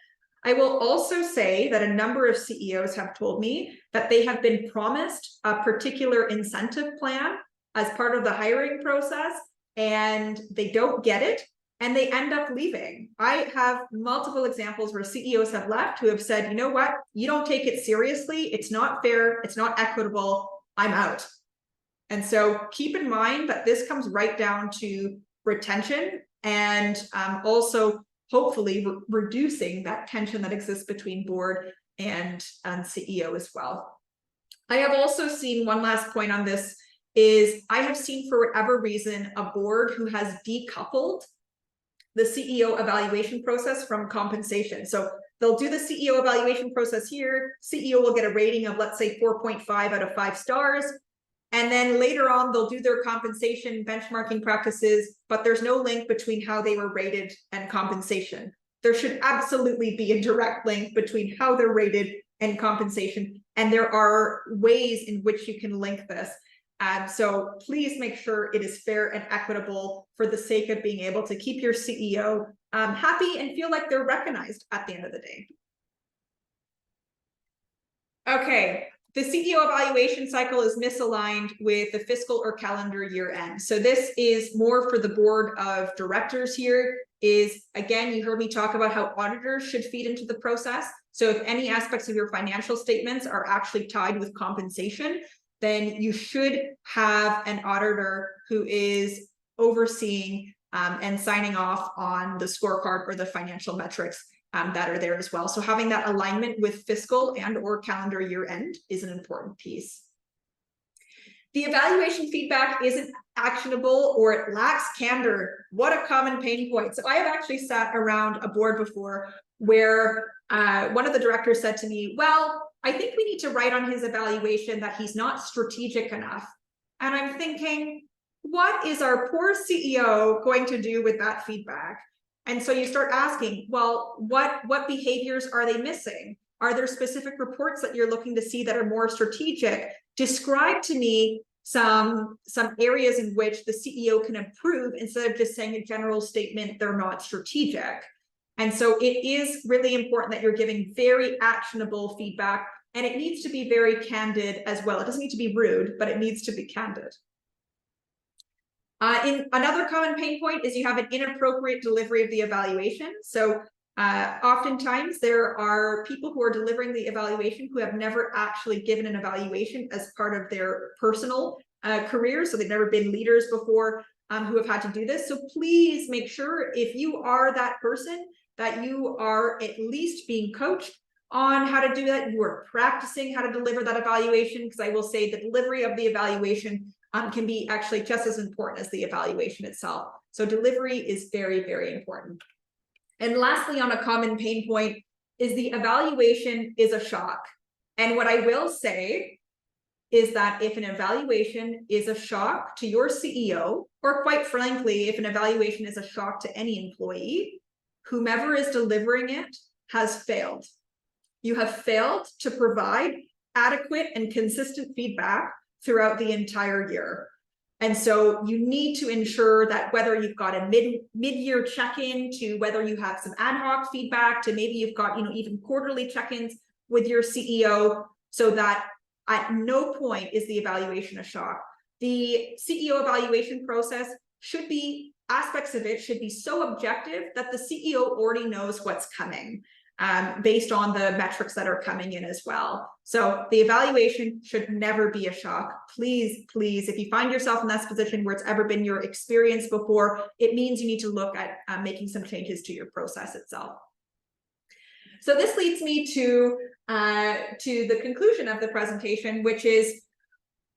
I will also say that a number of CEOs have told me that they have been promised a particular incentive plan as part of the hiring process, and they don't get it, and they end up leaving. I have multiple examples where CEOs have left who have said, you know what, you don't take it seriously, it's not fair, it's not equitable, I'm out. And so keep in mind that this comes right down to retention and also hopefully reducing that tension that exists between board and CEO as well. I have also seen one last point on this is I have seen for whatever reason a board who has decoupled the CEO evaluation process from compensation. So they'll do the CEO evaluation process here. CEO will get a rating of, let's say, 4.5 out of 5 stars. And then later on, they'll do their compensation benchmarking practices, but there's no link between how they were rated and compensation. There should absolutely be a direct link between how they're rated and compensation. And there are ways in which you can link this. So please make sure it is fair and equitable for the sake of being able to keep your CEO happy and feel like they're recognized at the end of the day. Okay. The CEO evaluation cycle is misaligned with the fiscal or calendar year end. So this is more for the board of directors here is, again, you heard me talk about how auditors should feed into the process. So if any aspects of your financial statements are actually tied with compensation, then you should have an auditor who is overseeing and signing off on the scorecard or the financial metrics that are there as well. So having that alignment with fiscal and or calendar year end is an important piece. The evaluation feedback isn't actionable or it lacks candor. What a common pain point. So I have actually sat around a board before where one of the directors said to me, well, I think we need to write on his evaluation that he's not strategic enough. And I'm thinking, what is our poor CEO going to do with that feedback? And so you start asking, well, what behaviors are they missing? Are there specific reports that you're looking to see that are more strategic? Describe to me some areas in which the CEO can improve instead of just saying a general statement, they're not strategic. And so it is really important that you're giving very actionable feedback, and it needs to be very candid as well. It doesn't need to be rude, but it needs to be candid. In another common pain point is you have an inappropriate delivery of the evaluation. So oftentimes there are people who are delivering the evaluation who have never actually given an evaluation as part of their personal career. So they've never been leaders before who have had to do this. So please make sure if you are that person that you are at least being coached on how to do that. You are practicing how to deliver that evaluation, because I will say the delivery of the evaluation can be actually just as important as the evaluation itself. So delivery is very, very important. And lastly, on a common pain point is the evaluation is a shock. And what I will say is that if an evaluation is a shock to your CEO, or quite frankly, if an evaluation is a shock to any employee, whomever is delivering it has failed. You have failed to provide adequate and consistent feedback throughout the entire year. And so you need to ensure that whether you've got a mid-year check-in to whether you have some ad hoc feedback to maybe you've got, even quarterly check-ins with your CEO, so that at no point is the evaluation a shock. The CEO evaluation process should be, aspects of it should be so objective that the CEO already knows what's coming based on the metrics that are coming in as well. So the evaluation should never be a shock. Please, please, if you find yourself in that position where it's ever been your experience before, it means you need to look at making some changes to your process itself. So this leads me to the conclusion of the presentation, which is,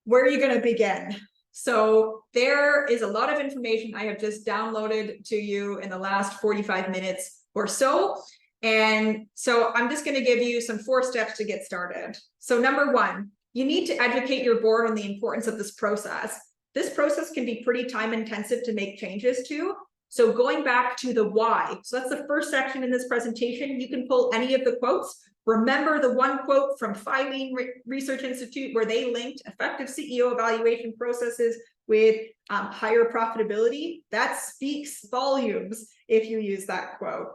where are you going to begin? So there is a lot of information I have just downloaded to you in the last 45 minutes or so. And so I'm just going to give you some 4 steps to get started. So number 1, you need to educate your board on the importance of this process. This process can be pretty time intensive to make changes to. So going back to the why. So that's the first section in this presentation. You can pull any of the quotes. Remember the one quote from Filene Research Institute where they linked effective CEO evaluation processes with higher profitability. That speaks volumes if you use that quote.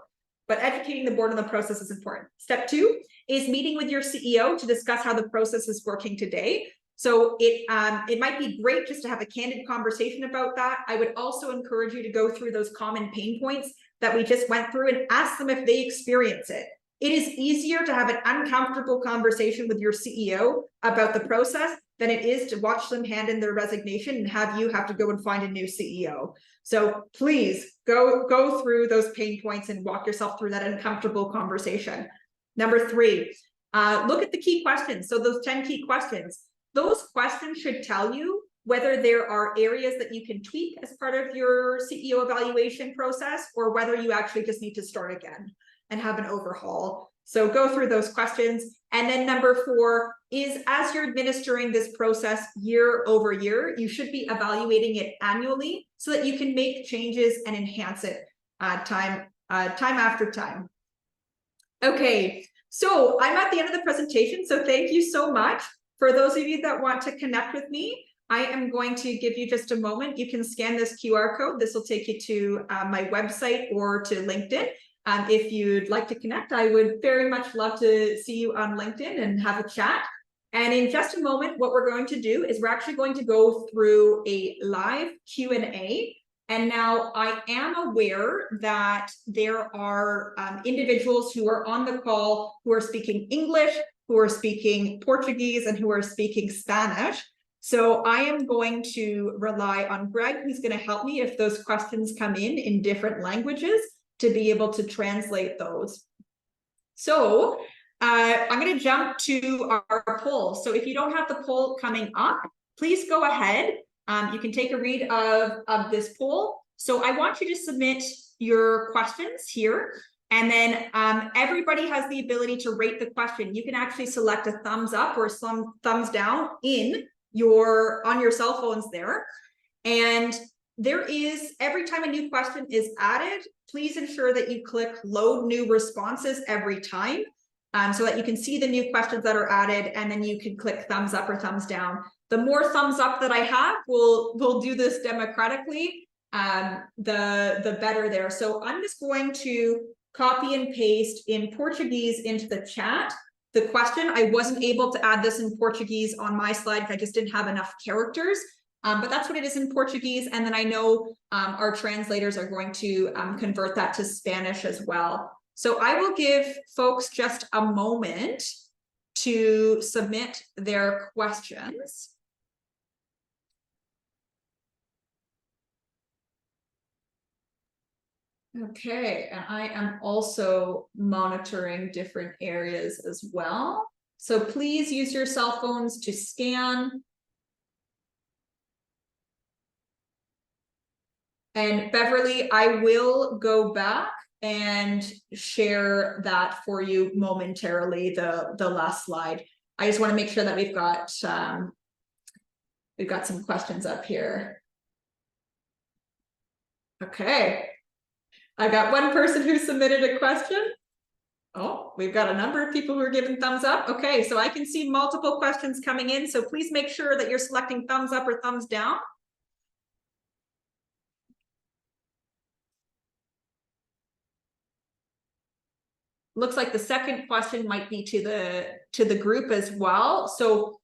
But educating the board on the process is important. Step 2 is meeting with your CEO to discuss how the process is working today. So it might be great just to have a candid conversation about that. I would also encourage you to go through those common pain points that we just went through and ask them if they experience it. It is easier to have an uncomfortable conversation with your CEO about the process than it is to watch them hand in their resignation and have you have to go and find a new CEO. So please go through those pain points and walk yourself through that uncomfortable conversation. Number 3, look at the key questions. So those 10 key questions, those questions should tell you whether there are areas that you can tweak as part of your CEO evaluation process, or whether you actually just need to start again and have an overhaul. So go through those questions. And then number 4 is, as you're administering this process year over year, you should be evaluating it annually so that you can make changes and enhance it time after time. Okay, so I'm at the end of the presentation. So thank you so much. For those of you that want to connect with me, I am going to give you just a moment. You can scan this QR code. This will take you to my website or to LinkedIn. If you'd like to connect, I would very much love to see you on LinkedIn and have a chat. And in just a moment, what we're going to do is we're actually going to go through a live Q&A. And now I am aware that there are individuals who are on the call who are speaking English, who are speaking Portuguese, and who are speaking Spanish. So I am going to rely on Greg, who's going to help me if those questions come in different languages to be able to translate those. So I'm going to jump to our poll. So if you don't have the poll coming up, please go ahead. You can take a read of this poll. So I want you to submit your questions here. And then everybody has the ability to rate the question. You can actually select a thumbs up or some thumbs down on your cell phones there. And there is, every time a new question is added, please ensure that you click load new responses every time so that you can see the new questions that are added, and then you can click thumbs up or thumbs down. The more thumbs up that I have, we'll do this democratically, the better there. So I'm just going to copy and paste in Portuguese into the chat the question. I wasn't able to add this in Portuguese on my slide, I just didn't have enough characters. But that's what it is in Portuguese. And then I know our translators are going to convert that to Spanish as well. So I will give folks just a moment to submit their questions. Okay, and I am also monitoring different areas as well. So please use your cell phones to scan. And Beverly, I will go back and share that for you momentarily, the last slide. I just want to make sure that we've got some questions up here. Okay. I got one person who submitted a question. Oh, we've got a number of people who are giving thumbs up. Okay, so I can see multiple questions coming in. So please make sure that you're selecting thumbs up or thumbs down. Looks like the second question might be to the group as well. So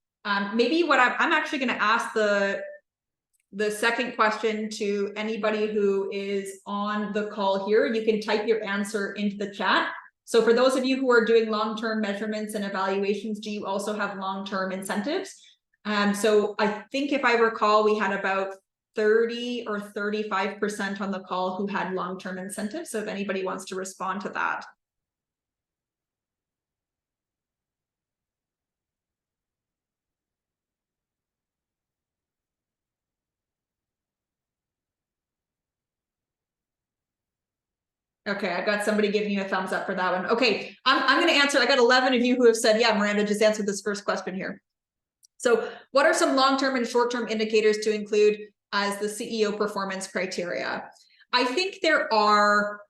maybe what I'm actually going to ask the second question to anybody who is on the call here. You can type your answer into the chat. So for those of you who are doing long-term measurements and evaluations, do you also have long-term incentives? So I think if I recall, we had about 30 or 35% on the call who had long-term incentives. So if anybody wants to respond to that. Okay, I've got somebody giving you a thumbs up for that one. Okay, I'm going to answer. I got 11 of you who have said, yeah, Miranda, just answered this first question here. So what are some long-term and short-term indicators to include as the CEO performance criteria? I think there are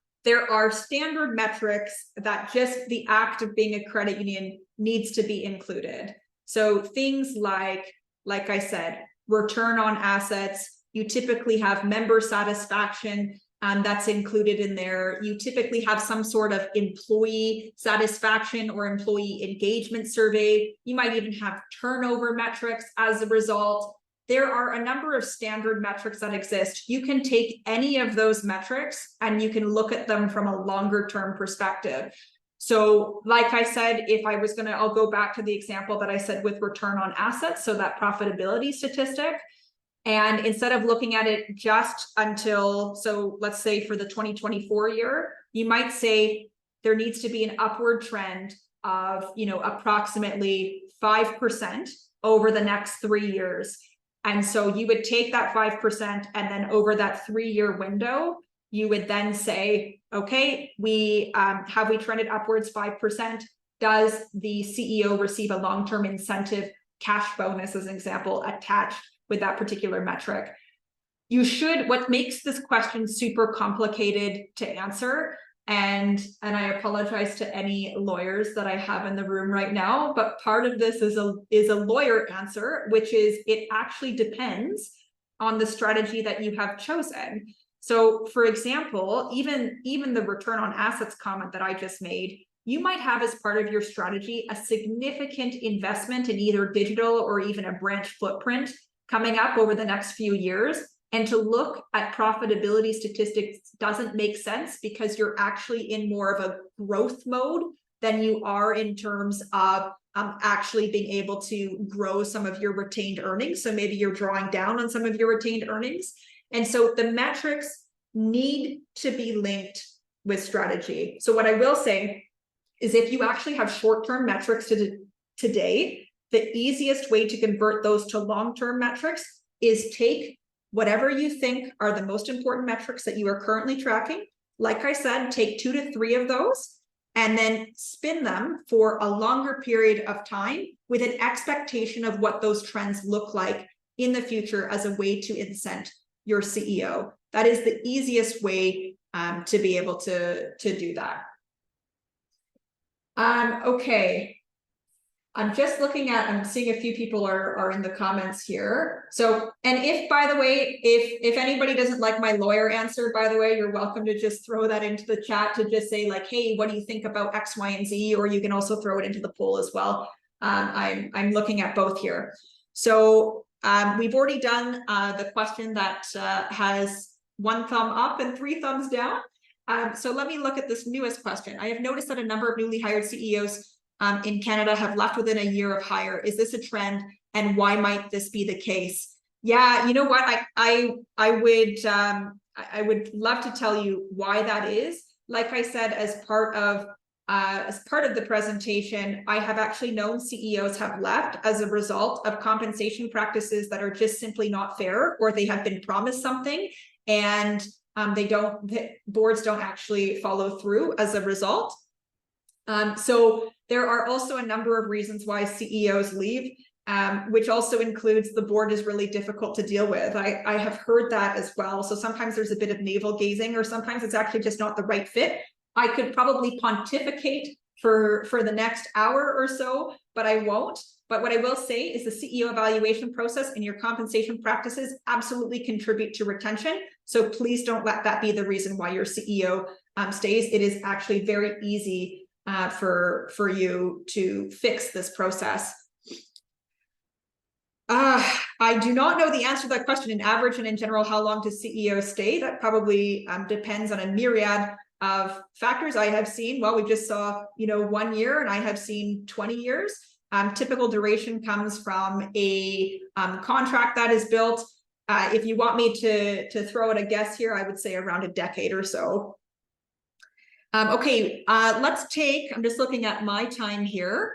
standard metrics that just the act of being a credit union needs to be included. So things like I said, return on assets. You typically have member satisfaction. That's included in there. You typically have some sort of employee satisfaction or employee engagement survey. You might even have turnover metrics as a result. There are a number of standard metrics that exist. You can take any of those metrics and you can look at them from a longer term perspective. So like I said, if I was I'll go back to the example that I said with return on assets. So that profitability statistic. And instead of looking at it just until, so let's say for the 2024 year, you might say there needs to be an upward trend of, approximately 5% over the next 3 years. And so you would take that 5% and then over that 3-year window, you would then say, okay, have we trended upwards 5%? Does the CEO receive a long-term incentive cash bonus, as an example, attached with that particular metric? What makes this question super complicated to answer, and I apologize to any lawyers that I have in the room right now, but part of this is a lawyer answer, which is it actually depends on the strategy that you have chosen. So for example, even the return on assets comment that I just made, you might have as part of your strategy a significant investment in either digital or even a branch footprint coming up over the next few years. And to look at profitability statistics doesn't make sense because you're actually in more of a growth mode than you are in terms of actually being able to grow some of your retained earnings. So maybe you're drawing down on some of your retained earnings. And so the metrics need to be linked with strategy. So what I will say is if you actually have short-term metrics today, the easiest way to convert those to long-term metrics is take whatever you think are the most important metrics that you are currently tracking. Like I said, take 2 to 3 of those and then spin them for a longer period of time with an expectation of what those trends look like in the future as a way to incent your CEO. That is the easiest way to be able to do that. Okay. I'm just looking at, I'm seeing a few people are in the comments here. So, and if, by the way, if anybody doesn't like my lawyer answer, by the way, you're welcome to just throw that into the chat to just say like, hey, what do you think about X, Y, and Z? Or you can also throw it into the poll as well. I'm looking at both here. So we've already done the question that has 1 thumb up and 3 thumbs down. So let me look at this newest question. I have noticed that a number of newly hired CEOs in Canada have left within a year of hire. Is this a trend, and why might this be the case? Yeah, you know what? I would love to tell you why that is. Like I said, as part of the presentation, I have actually known CEOs have left as a result of compensation practices that are just simply not fair, or they have been promised something and boards don't actually follow through as a result. So there are also a number of reasons why CEOs leave, which also includes the board is really difficult to deal with. I have heard that as well. So sometimes there's a bit of navel gazing, or sometimes it's actually just not the right fit. I could probably pontificate for the next hour or so, but I won't. But what I will say is the CEO evaluation process and your compensation practices absolutely contribute to retention. So please don't let that be the reason why your CEO stays. It is actually very easy for you to fix this process. I do not know the answer to that question. In average and in general, how long does CEO stay? That probably depends on a myriad of factors. I have seen, well, we just saw, 1 year, and I have seen 20 years. Typical duration comes from a contract that is built. If you want me to throw out a guess here, I would say around a decade or so. Okay, let's take, I'm just looking at my time here.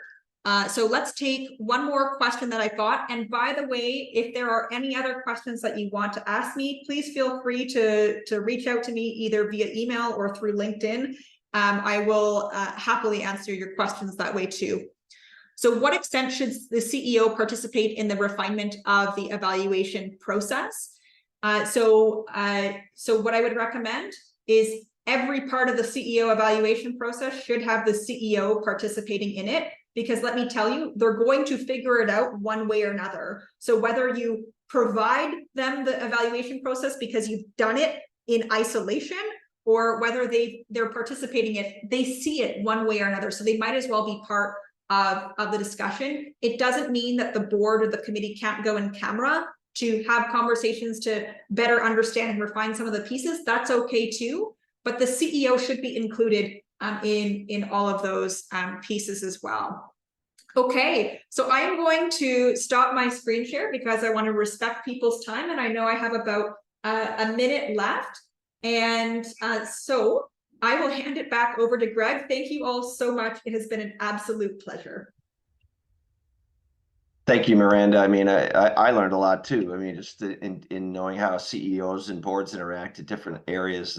So let's take one more question that I got. And by the way, if there are any other questions that you want to ask me, please feel free to reach out to me either via email or through LinkedIn. I will happily answer your questions that way too. So what extent should the CEO participate in the refinement of the evaluation process? So what I would recommend is every part of the CEO evaluation process should have the CEO participating in it, because let me tell you, they're going to figure it out one way or another. So whether you provide them the evaluation process because you've done it in isolation, or whether they're participating in it, they see it one way or another. So they might as well be part of the discussion. It doesn't mean that the board or the committee can't go in camera to have conversations to better understand and refine some of the pieces. That's okay too. But the CEO should be included in all of those pieces as well. Okay, so I am going to stop my screen share because I want to respect people's time, and I know I have about a minute left. And so I will hand it back over to Greg. Thank you all so much. It has been an absolute pleasure. Thank you, Miranda. I mean, I learned a lot too. I mean, just in knowing how CEOs and boards interact at different areas,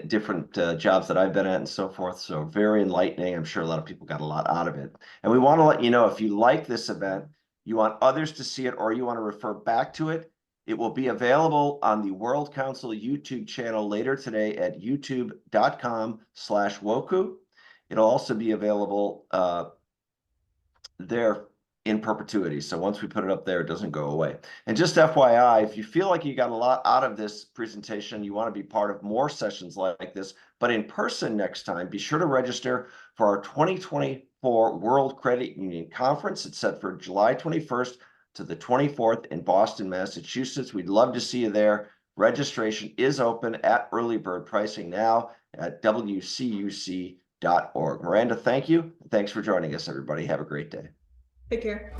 different jobs that I've been at and so forth. So very enlightening. I'm sure a lot of people got a lot out of it. And we want to let you know, if you like this event, you want others to see it, or you want to refer back to it, it will be available on the World Council YouTube channel later today at youtube.com/Woku. It'll also be available there in perpetuity. So once we put it up there, it doesn't go away. And just FYI, if you feel like you got a lot out of this presentation, you want to be part of more sessions like this, but in person next time, be sure to register for our 2024 World Credit Union Conference. It's set for July 21st to the 24th in Boston, Massachusetts. We'd love to see you there. Registration is open at early bird pricing now at wcuc.org. Miranda, thank you. Thanks for joining us, everybody. Have a great day. Take care.